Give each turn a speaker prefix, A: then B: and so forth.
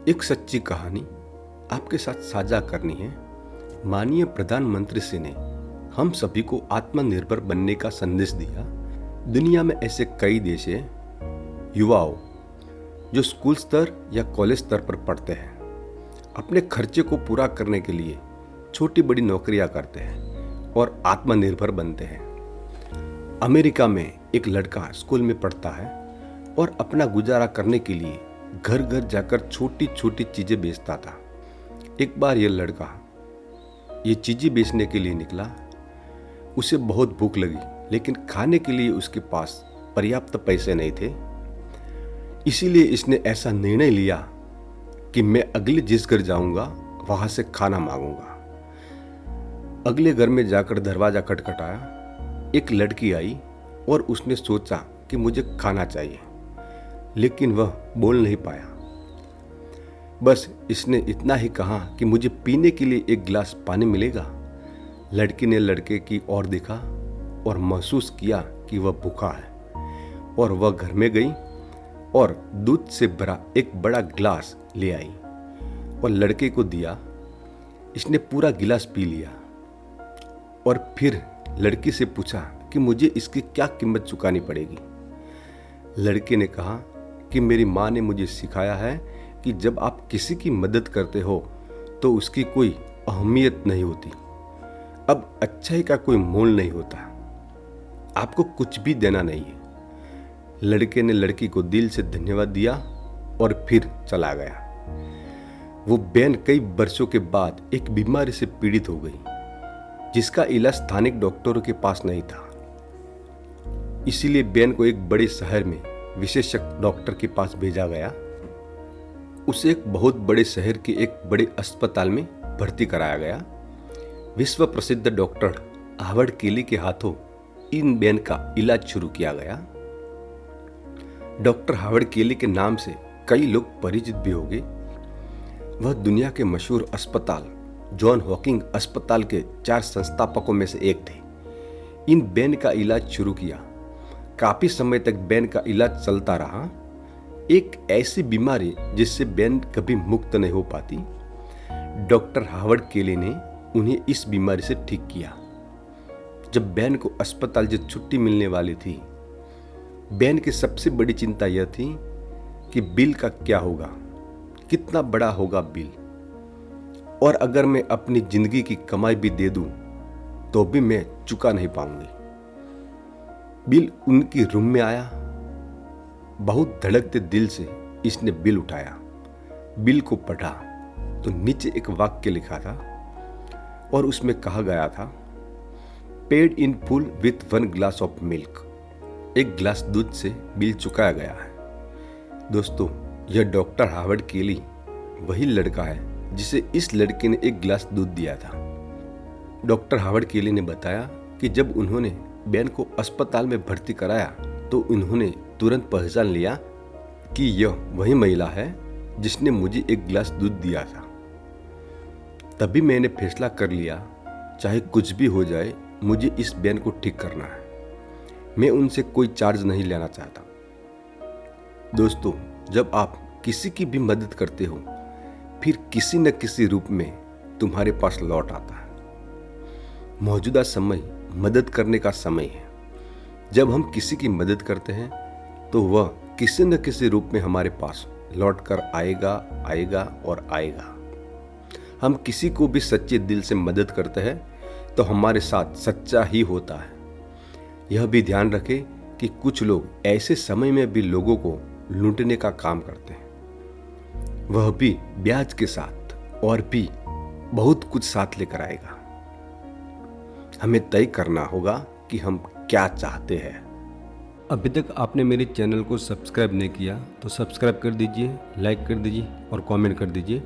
A: एक सच्ची कहानी आपके साथ साझा करनी है। माननीय प्रधानमंत्री जी ने हम सभी को आत्मनिर्भर बनने का संदेश दिया। दुनिया में ऐसे कई देश हैं, युवाओं जो स्कूल स्तर या कॉलेज स्तर पर पढ़ते हैं, अपने खर्चे को पूरा करने के लिए छोटी बड़ी नौकरियां करते हैं और आत्मनिर्भर बनते हैं। अमेरिका में एक लड़का स्कूल में पढ़ता है और अपना गुजारा करने के लिए घर घर जाकर छोटी छोटी चीजें बेचता था। एक बार यह लड़का ये चीजें बेचने के लिए निकला। उसे बहुत भूख लगी, लेकिन खाने के लिए उसके पास पर्याप्त पैसे नहीं थे। इसीलिए इसने ऐसा निर्णय लिया कि मैं अगले जिस घर जाऊंगा वहां से खाना मांगूंगा। अगले घर में जाकर दरवाजा खटखटाया। एक लड़की आई और उसने सोचा कि मुझे खाना चाहिए, लेकिन वह बोल नहीं पाया। बस इसने इतना ही कहा कि मुझे पीने के लिए एक गिलास पानी मिलेगा। लड़की ने लड़के की ओर देखा और महसूस किया कि वह भूखा है, और वह घर में गई और दूध से भरा एक बड़ा गिलास ले आई और लड़के को दिया। इसने पूरा गिलास पी लिया और फिर लड़की से पूछा कि मुझे इसकी क्या कीमत चुकानी पड़ेगी। लड़के ने कहा कि मेरी माँ ने मुझे सिखाया है कि जब आप किसी की मदद करते हो तो उसकी कोई अहमियत नहीं होती। अब अच्छाई का कोई मोल नहीं होता, आपको कुछ भी देना नहीं है। लड़के ने लड़की को दिल से धन्यवाद दिया और फिर चला गया। वो बहन कई वर्षों के बाद एक बीमारी से पीड़ित हो गई, जिसका इलाज स्थानिक डॉक्टरों के पास नहीं था। इसीलिए बहन को एक बड़े शहर में विशेषज्ञ डॉक्टर के पास भेजा गया। उसे एक बहुत बड़े शहर के एक बड़े अस्पताल में भर्ती कराया गया। विश्व प्रसिद्ध डॉक्टर हार्वर्ड केली के हाथों इन बहन का इलाज शुरू किया गया। डॉक्टर हार्वर्ड केली के नाम से कई लोग परिचित भी हो गए। वह दुनिया के मशहूर अस्पताल जॉन हॉकिंग अस्पताल के 4 संस्थापकों में से एक थे। इन बहन का इलाज शुरू किया। काफी समय तक बेन का इलाज चलता रहा। एक ऐसी बीमारी जिससे बेन कभी मुक्त नहीं हो पाती। डॉक्टर हार्वर्ड केली ने उन्हें इस बीमारी से ठीक किया। जब बेन को अस्पताल से छुट्टी मिलने वाली थी, बेन की सबसे बड़ी चिंता यह थी कि बिल का क्या होगा, कितना बड़ा होगा बिल, और अगर मैं अपनी जिंदगी की कमाई भी दे दूं तो भी मैं चुका नहीं पाऊंगी। बिल उनकी रूम में आया। बहुत धड़कते दिल से इसने बिल उठाया। बिल को पढ़ा तो नीचे एक वाक्य लिखा था और उसमें कहा गया था, paid in full with 1 glass of milk. एक गिलास दूध से बिल चुकाया गया है। दोस्तों, यह डॉक्टर हार्वर्ड केली वही लड़का है जिसे इस लड़के ने एक गिलास दूध दिया था। डॉक्टर हार्वर्ड केली ने बताया कि जब उन्होंने बेन को अस्पताल में भर्ती कराया तो उन्होंने तुरंत पहचान लिया कि यह वही महिला है जिसने मुझे एक गिलास दूध दिया था। तभी मैंने फैसला कर लिया, चाहे कुछ भी हो जाए, मुझे इस बेन को ठीक करना है। मैं उनसे कोई चार्ज नहीं लेना चाहता। दोस्तों, जब आप किसी की भी मदद करते हो, फिर किसी न किसी रूप में तुम्हारे पास लौट आता है। मौजूदा समय मदद करने का समय है। जब हम किसी की मदद करते हैं तो वह किसी न किसी रूप में हमारे पास लौट कर आएगा और आएगा। हम किसी को भी सच्चे दिल से मदद करते हैं तो हमारे साथ सच्चा ही होता है। यह भी ध्यान रखें कि कुछ लोग ऐसे समय में भी लोगों को लूटने का काम करते हैं, वह भी ब्याज के साथ, और भी बहुत कुछ साथ लेकर आएगा। हमें तय करना होगा कि हम क्या चाहते हैं। अभी तक आपने मेरे चैनल को सब्सक्राइब नहीं किया तो सब्सक्राइब कर दीजिए, लाइक कर दीजिए और कमेंट कर दीजिए।